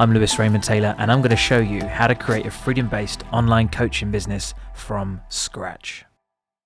I'm Raymond Taylor, and I'm going to show you how to create a freedom-based online coaching business from scratch.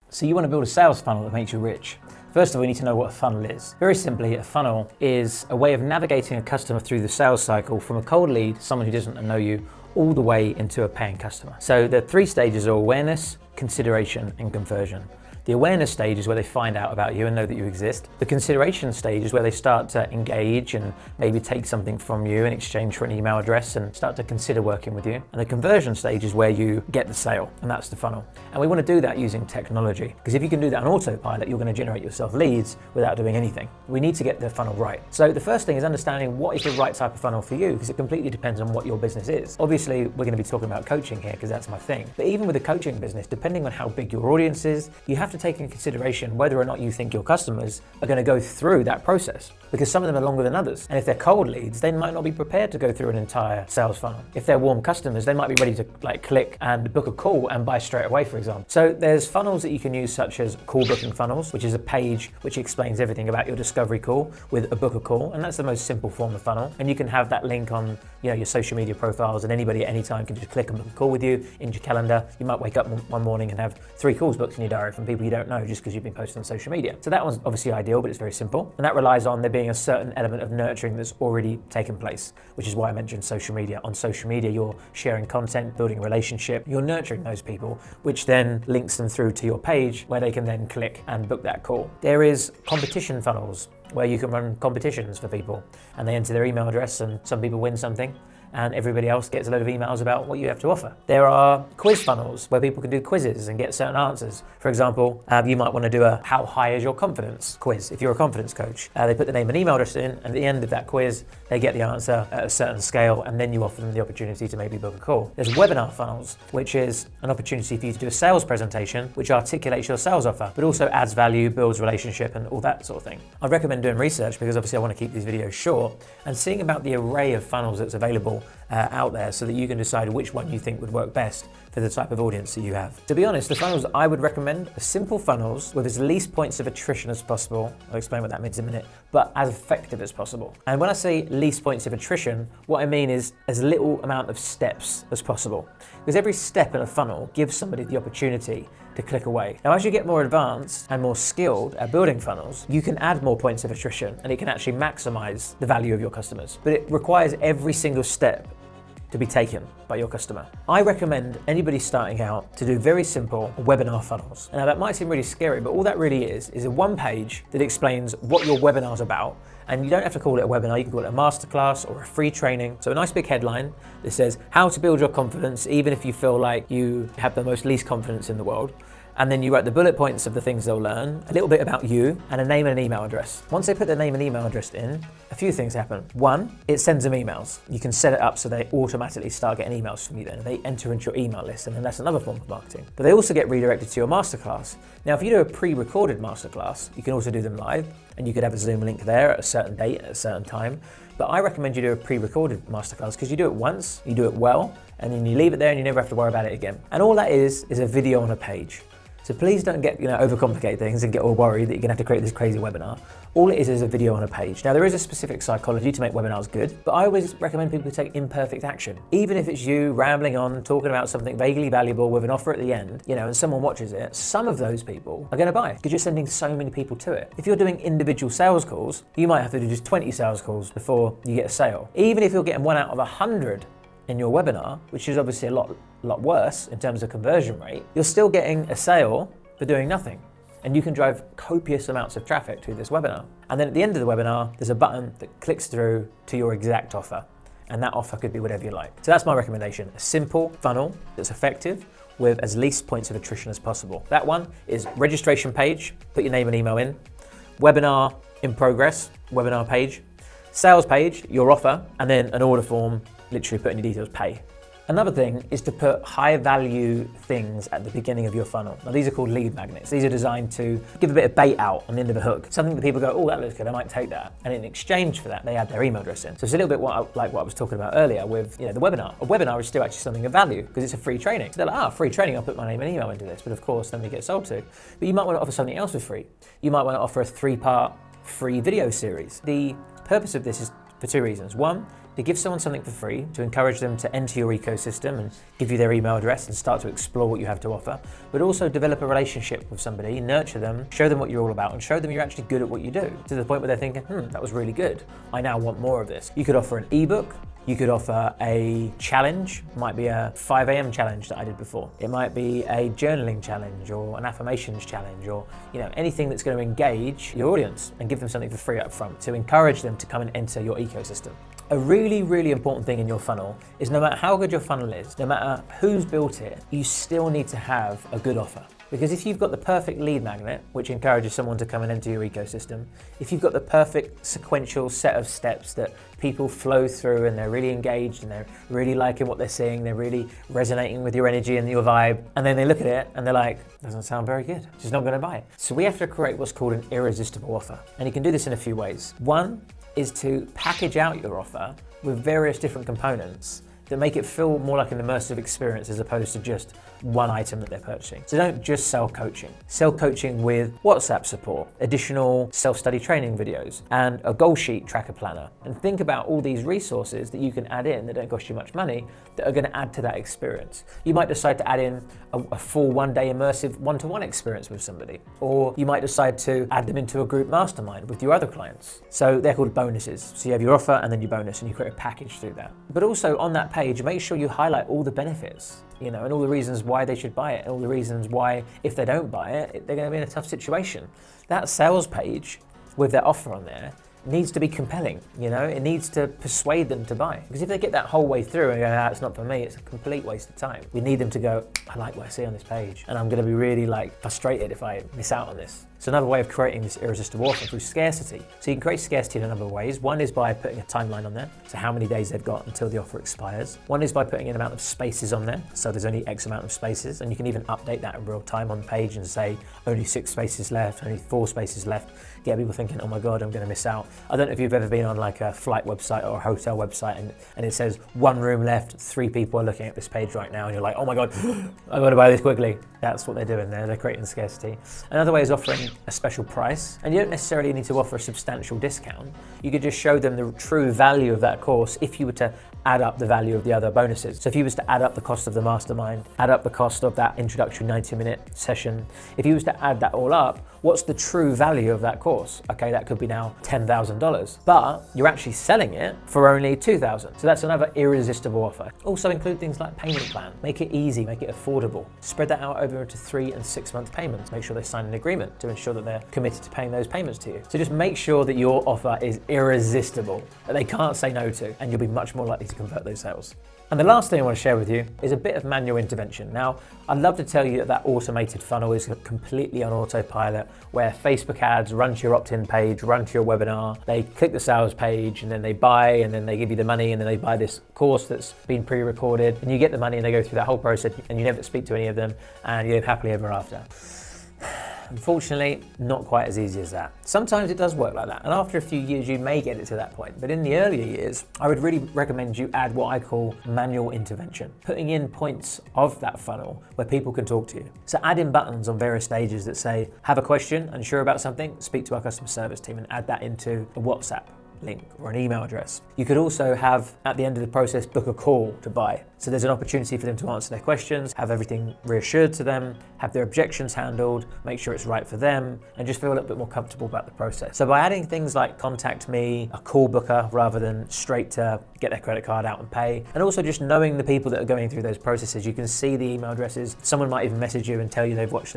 So you want to build a sales funnel that makes you rich. First of all, you need to know what a funnel is. Very simply, a funnel is a way of navigating a customer through the sales cycle from a cold lead, someone who doesn't know you, all the way into a paying customer. So the three stages are awareness, consideration, and conversion. The awareness stage is where they find out about you and know that you exist. The consideration stage is where they start to engage and maybe take something from you in exchange for an email address and start to consider working with you. And the conversion stage is where you get the sale, and that's the funnel. And we want to do that using technology, because if you can do that on autopilot, you're going to generate yourself leads without doing anything. We need to get the funnel right. So the first thing is understanding what is the right type of funnel for you, because it completely depends on what your business is. Obviously, we're going to be talking about coaching here because that's my thing. But even with a coaching business, depending on how big your audience is, you have to take in consideration whether or not you think your customers are going to go through that process, because some of them are longer than others. And if they're cold leads, they might not be prepared to go through an entire sales funnel. If they're warm customers, they might be ready to click and book a call and buy straight away, for example. So there's funnels that you can use, such as call booking funnels, which is a page which explains everything about your discovery call with a book a call, and that's the most simple form of funnel. And you can have that link on your social media profiles, and anybody at any time can just click and book a call with you in your calendar. You might wake up one morning and have 3 calls booked in your diary from people you don't know just because you've been posting on social media. So that one's obviously ideal, but it's very simple. And that relies on there being a certain element of nurturing that's already taken place, which is why I mentioned social media. On social media, you're sharing content, building a relationship, you're nurturing those people, which then links them through to your page where they can then click and book that call. There is competition funnels where you can run competitions for people and they enter their email address and some people win something and everybody else gets a load of emails about what you have to offer. There are quiz funnels where people can do quizzes and get certain answers. For example, you might want to do a how high is your confidence quiz if you're a confidence coach. They put the name and email address in, and at the end of that quiz, they get the answer at a certain scale, and then you offer them the opportunity to maybe book a call. There's webinar funnels, which is an opportunity for you to do a sales presentation, which articulates your sales offer, but also adds value, builds relationship, and all that sort of thing. I recommend doing research because obviously I want to keep these videos short, and seeing about the array of funnels that's available out there so that you can decide which one you think would work best for the type of audience that you have. To be honest, the funnels I would recommend are simple funnels with as least points of attrition as possible. I'll explain what that means in a minute, but as effective as possible. And when I say least points of attrition, what I mean is as little amount of steps as possible. Because every step in a funnel gives somebody the opportunity to click away. Now, as you get more advanced and more skilled at building funnels, you can add more points of attrition and it can actually maximize the value of your customers. But it requires every single step to be taken by your customer. I recommend anybody starting out to do very simple webinar funnels. Now that might seem really scary, but all that really is a one page that explains what your webinar's about. And you don't have to call it a webinar, you can call it a masterclass or a free training. So a nice big headline that says how to build your confidence even if you feel like you have the most least confidence in the world. And then you write the bullet points of the things they'll learn, a little bit about you, and a name and an email address. Once they put their name and email address in, a few things happen. One, it sends them emails. You can set it up so they automatically start getting emails from you then. They enter into your email list, and then that's another form of marketing. But they also get redirected to your masterclass. Now, if you do a pre-recorded masterclass, you can also do them live, and you could have a Zoom link there at a certain date, at a certain time. But I recommend you do a pre-recorded masterclass because you do it once, you do it well, and then you leave it there and you never have to worry about it again. And all that is a video on a page. So please don't get overcomplicate things and get all worried that you're gonna have to create this crazy webinar. All it is a video on a page. Now there is a specific psychology to make webinars good, but I always recommend people take imperfect action. Even if it's you rambling on, talking about something vaguely valuable with an offer at the end, and someone watches it, some of those people are gonna buy because you're sending so many people to it. If you're doing individual sales calls, you might have to do just 20 sales calls before you get a sale. Even if you're getting 1 out of 100 in your webinar, which is obviously a lot worse in terms of conversion rate, you're still getting a sale for doing nothing. And you can drive copious amounts of traffic to this webinar. And then at the end of the webinar, there's a button that clicks through to your exact offer. And that offer could be whatever you like. So that's my recommendation, a simple funnel that's effective with as least points of attrition as possible. That one is registration page, put your name and email in, webinar in progress, webinar page, sales page, your offer, and then an order form, literally put in your details, pay. Another thing is to put high value things at the beginning of your funnel. Now these are called lead magnets. These are designed to give a bit of bait out on the end of a hook. Something that people go, oh, that looks good, I might take that. And in exchange for that, they add their email address in. So it's a little bit like what I was talking about earlier with the webinar. A webinar is still actually something of value because it's a free training. So they're like, free training, I'll put my name and email into this. But of course, then we get sold to. But you might want to offer something else for free. You might want to offer a 3-part free video series. The purpose of this is for two reasons. One, to give someone something for free, to encourage them to enter your ecosystem and give you their email address and start to explore what you have to offer, but also develop a relationship with somebody, nurture them, show them what you're all about, and show them you're actually good at what you do, to the point where they're thinking, that was really good. I now want more of this. You could offer an ebook. You could offer a challenge, might be a 5 a.m. challenge that I did before. It might be a journaling challenge or an affirmations challenge, or anything that's going to engage your audience and give them something for free up front to encourage them to come and enter your ecosystem. A really, really important thing in your funnel is no matter how good your funnel is, no matter who's built it, you still need to have a good offer. Because if you've got the perfect lead magnet, which encourages someone to come and enter your ecosystem, if you've got the perfect sequential set of steps that people flow through and they're really engaged and they're really liking what they're seeing, they're really resonating with your energy and your vibe, and then they look at it and they're like, doesn't sound very good, just not going to buy it. So we have to create what's called an irresistible offer. And you can do this in a few ways. One is to package out your offer with various different components that make it feel more like an immersive experience as opposed to just one item that they're purchasing. So don't just sell coaching. Sell coaching with WhatsApp support, additional self-study training videos, and a goal sheet tracker planner. And think about all these resources that you can add in that don't cost you much money that are going to add to that experience. You might decide to add in a full one-day immersive one-to-one experience with somebody, or you might decide to add them into a group mastermind with your other clients. So they're called bonuses. So you have your offer and then your bonus, and you create a package through that. But also on that page, make sure you highlight all the benefits, and all the reasons why they should buy it, and all the reasons why, if they don't buy it, they're going to be in a tough situation. That sales page with their offer on there needs to be compelling, it needs to persuade them to buy. Because if they get that whole way through and go, it's not for me, it's a complete waste of time. We need them to go, I like what I see on this page, and I'm going to be really frustrated if I miss out on this. So another way of creating this irresistible offer through scarcity. So you can create scarcity in a number of ways. One is by putting a timeline on there, so how many days they've got until the offer expires. One is by putting an amount of spaces on there, so there's only X amount of spaces, and you can even update that in real time on the page and say only 6 spaces left, only 4 spaces left. Get people thinking, oh my God, I'm going to miss out. I don't know if you've ever been on a flight website or a hotel website and it says 1 room left, 3 people are looking at this page right now, and you're like, oh my God, I've got to buy this quickly. That's what they're doing there, they're creating scarcity. Another way is offering a special price, and you don't necessarily need to offer a substantial discount. You could just show them the true value of that course if you were to add up the value of the other bonuses. So if you was to add up the cost of the mastermind, add up the cost of that introductory 90-minute session, if you was to add that all up, what's the true value of that course? Okay, that could be now $10,000, but you're actually selling it for only $2,000. So that's another irresistible offer. Also include things like payment plan. Make it easy, make it affordable. Spread that out over into 3 and 6 month payments. Make sure they sign an agreement to ensure that they're committed to paying those payments to you. So just make sure that your offer is irresistible, that they can't say no to, and you'll be much more likely to convert those sales. And the last thing I want to share with you is a bit of manual intervention. Now, I'd love to tell you that automated funnel is completely on autopilot, where Facebook ads run to your opt-in page, run to your webinar, they click the sales page, and then they buy, and then they give you the money, and then they buy this course that's been pre-recorded, and you get the money, and they go through that whole process, and you never speak to any of them, and you live happily ever after. Unfortunately, not quite as easy as that. Sometimes it does work like that, and after a few years you may get it to that point, but in the earlier years, I would really recommend you add what I call manual intervention, putting in points of that funnel where people can talk to you. So add in buttons on various stages that say, have a question, unsure about something, speak to our customer service team, and add that into a WhatsApp link or an email address. You could also have, at the end of the process, book a call to buy. So there's an opportunity for them to answer their questions, have everything reassured to them, have their objections handled, make sure it's right for them, and just feel a little bit more comfortable about the process. So by adding things like contact me, a call booker, rather than straight to get their credit card out and pay, and also just knowing the people that are going through those processes, you can see the email addresses. Someone might even message you and tell you they've watched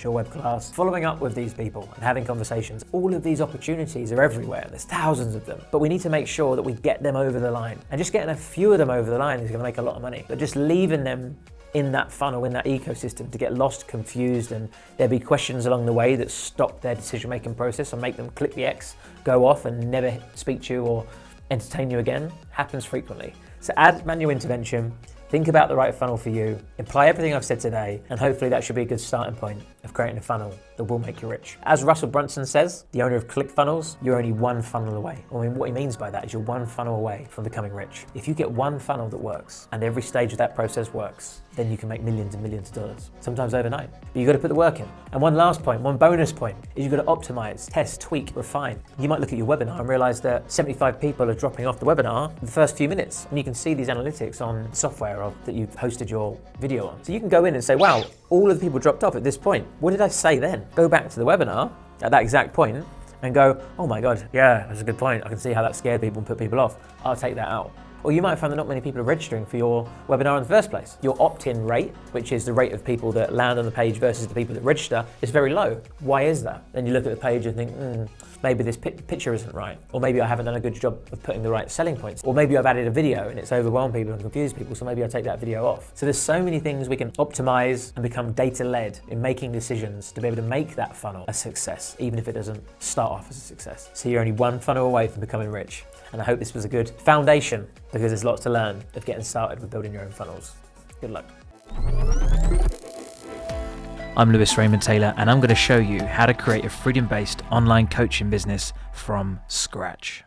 your web class. Following up with these people and having conversations, all of these opportunities are everywhere. There's thousands of them, but we need to make sure that we get them over the line. And just getting a few of them over the line is going to make a lot of money. But just leaving them in that funnel, in that ecosystem, to get lost, confused, and there'll be questions along the way that stop their decision-making process and make them click the X, go off, and never speak to you or entertain you again, happens frequently. So add manual intervention, think about the right funnel for you, apply everything I've said today, and hopefully that should be a good starting point of creating a funnel that will make you rich. As Russell Brunson says, the owner of Clickfunnels, you're only one funnel away. I mean, what he means by that is you're one funnel away from becoming rich. If you get one funnel that works and every stage of that process works, then you can make millions and millions of dollars, sometimes overnight. But you've got to put the work in. And one last point, one bonus point, is you've got to optimize, test, tweak, refine. You might look at your webinar and realize that 75 people are dropping off the webinar in the first few minutes. And you can see these analytics on software that you've hosted your video on. So you can go in and say, wow, all of the people dropped off at this point. What did I say then? Go back to the webinar at that exact point and go, oh my God, yeah, that's a good point. I can see how that scared people and put people off. I'll take that out. Or you might find that not many people are registering for your webinar in the first place. Your opt-in rate, which is the rate of people that land on the page versus the people that register, is very low. Why is that? Then you look at the page and think, maybe this picture isn't right. Or maybe I haven't done a good job of putting the right selling points. Or maybe I've added a video and it's overwhelmed people and confused people, so maybe I'll take that video off. So there's so many things we can optimize and become data-led in making decisions to be able to make that funnel a success, even if it doesn't start off as a success. So you're only one funnel away from becoming rich. And I hope this was a good foundation, because there's lots to learn of getting started with building your own funnels. Good luck. I'm Raymond Taylor, and I'm going to show you how to create a freedom-based online coaching business from scratch.